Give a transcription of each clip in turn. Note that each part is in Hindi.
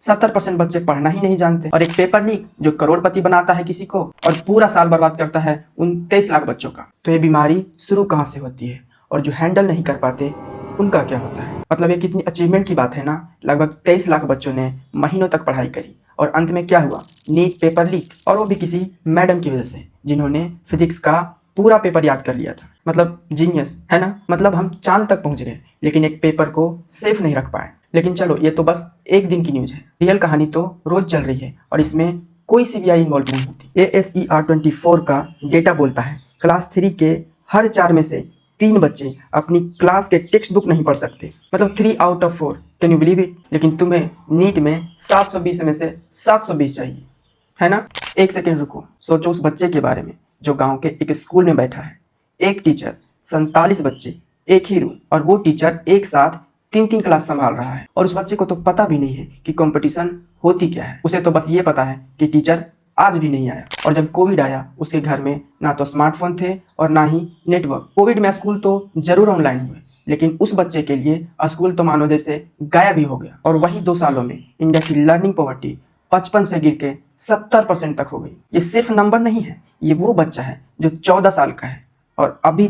70% बच्चे पढ़ना ही नहीं जानते। और एक पेपर लीक जो करोड़पति बनाता है किसी को और पूरा साल बर्बाद करता है उन 23 लाख बच्चों का। तो ये बीमारी शुरू कहाँ से होती है और जो हैंडल नहीं कर पाते उनका क्या होता है। मतलब ये कितनी अचीवमेंट की बात है ना। लगभग 23 लाख बच्चों ने महीनों तक पढ़ाई करी और अंत में क्या हुआ, नीट पेपर लीक, और वो भी किसी मैडम की वजह से जिन्होंने फिजिक्स का पूरा पेपर याद कर लिया था। मतलब जीनियस है ना। मतलब हम चांद तक पहुंच गए लेकिन एक पेपर को सेफ नहीं रख पाए। लेकिन चलो ये तो बस एक दिन की न्यूज़ है, रियल कहानी तो रोज चल रही है और इसमें कोई सीबीआई इन्वॉल्व नहीं होती। ASER24 का डेटा बोलता है क्लास 3 के हर 4 में से 3 बच्चे अपनी क्लास के टेक्स्ट बुक नहीं पढ़ सकते। मतलब 3 out of 4, can you believe it. लेकिन तुम्हें नीट में 720 में से 720 चाहिए, है ना। एक सेकेंड रुको, सोचो उस बच्चे के बारे में जो गांव के एक स्कूल में बैठा है, एक टीचर, 47 बच्चे, एक ही रूम, और वो टीचर एक साथ 3 क्लास संभाल रहा है। और उस बच्चे को तो पता भी नहीं है कि कंपटीशन होती क्या है। उसे तो बस ये पता है कि टीचर आज भी नहीं आया। और जब कोविड आया उसके घर में ना तो स्मार्टफोन थे और ना ही नेटवर्क। कोविड में स्कूल तो जरूर ऑनलाइन हुए लेकिन उस बच्चे के लिए स्कूल तो मानो जैसे गायब ही हो गया। और वही 2 सालों में इंडिया की लर्निंग पॉवर्टी 55 से गिर के 70% तक हो गई। ये सिर्फ नंबर नहीं है, ये वो बच्चा है जो 14 साल का है और अभी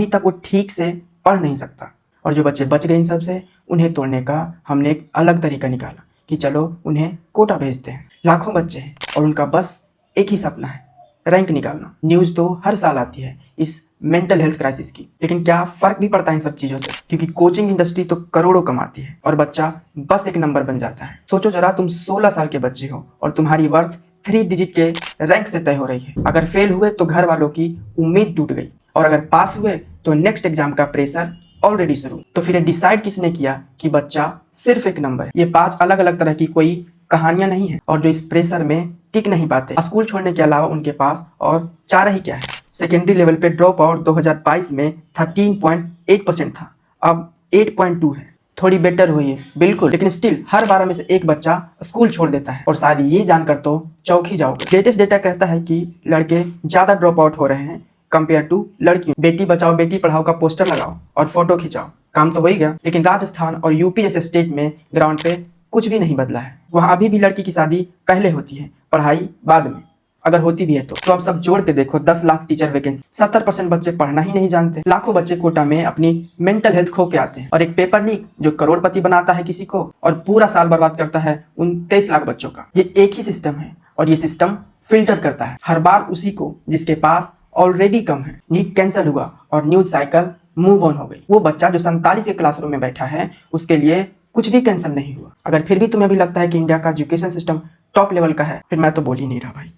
तक वो ठीक से पढ़ नहीं सकता। और जो बच्चे बच गए इन सब से, उन्हें तोड़ने का हमने एक अलग तरीका निकाला कि चलो उन्हें कोटा भेजते हैं। लाखों बच्चे हैं और उनका बस एक ही सपना है, रैंक निकालना। न्यूज़ तो हर साल आती है इस मेंटल हेल्थ क्राइसिस की, लेकिन क्या फर्क भी पड़ता है इन सब चीज़ों से, क्योंकि कोचिंग इंडस्ट्री तो करोड़ों कमाती है और बच्चा बस एक नंबर बन जाता है। सोचो जरा, तुम 16 साल के बच्चे हो और तुम्हारी वर्थ 3 डिजिट के रैंक से तय हो रही है। अगर फेल हुए तो घर वालों की उम्मीद टूट गई और अगर पास हुए तो नेक्स्ट एग्जाम का प्रेशर ऑलरेडी शुरू। तो फिर डिसाइड किसने किया कि बच्चा सिर्फ एक नंबर है। ये 5 अलग अलग तरह की कोई कहानियां नहीं है और जो इस प्रेशर में टिक नहीं पाते। स्कूल छोड़ने के अलावा उनके पास और चारा ही क्या है। सेकेंडरी लेवल पे ड्रॉप आउट 2022 में 13.8% था, अब 8.2 है। थोड़ी बेटर हुई है बिल्कुल, लेकिन स्टिल हर 12 में से एक बच्चा स्कूल छोड़ देता है। और शायद ये जानकर तो चौंक ही जाओगे। लेटेस्ट डेटा कहता है कि लड़के ज्यादा ड्रॉप आउट हो रहे हैं कंपेयर टू लड़कियों। बेटी बचाओ बेटी पढ़ाओ का पोस्टर लगाओ और फोटो खिंचाओ, काम तो हो ही गया। लेकिन राजस्थान और यूपी जैसे स्टेट में ग्राउंड पे कुछ भी नहीं बदला है। वहाँ अभी भी लड़की की शादी पहले होती है, पढ़ाई बाद में, अगर होती भी है तो अब सब जोड़ के देखो 10 लाख टीचर वैकेंसी, 70% बच्चे पढ़ना ही नहीं जानते। लाखों बच्चे कोटा में अपनी मेंटल हेल्थ खो के आते हैं। और एक पेपर लीक जो करोड़पति बनाता है किसी को और पूरा साल बर्बाद करता है उन 23 लाख बच्चों का। ये एक ही सिस्टम है और ये सिस्टम फिल्टर करता है हर बार उसी को जिसके पास ऑलरेडी कम है। नीट कैंसिल हुआ और न्यूज साइकिल मूव ऑन हो गई। वो बच्चा जो 47 के क्लासरूम में बैठा है उसके लिए कुछ भी कैंसिल नहीं हुआ। अगर फिर भी तुम्हें भी लगता है कि इंडिया का एजुकेशन सिस्टम टॉप लेवल का है, फिर मैं तो बोल ही नहीं रहा भाई।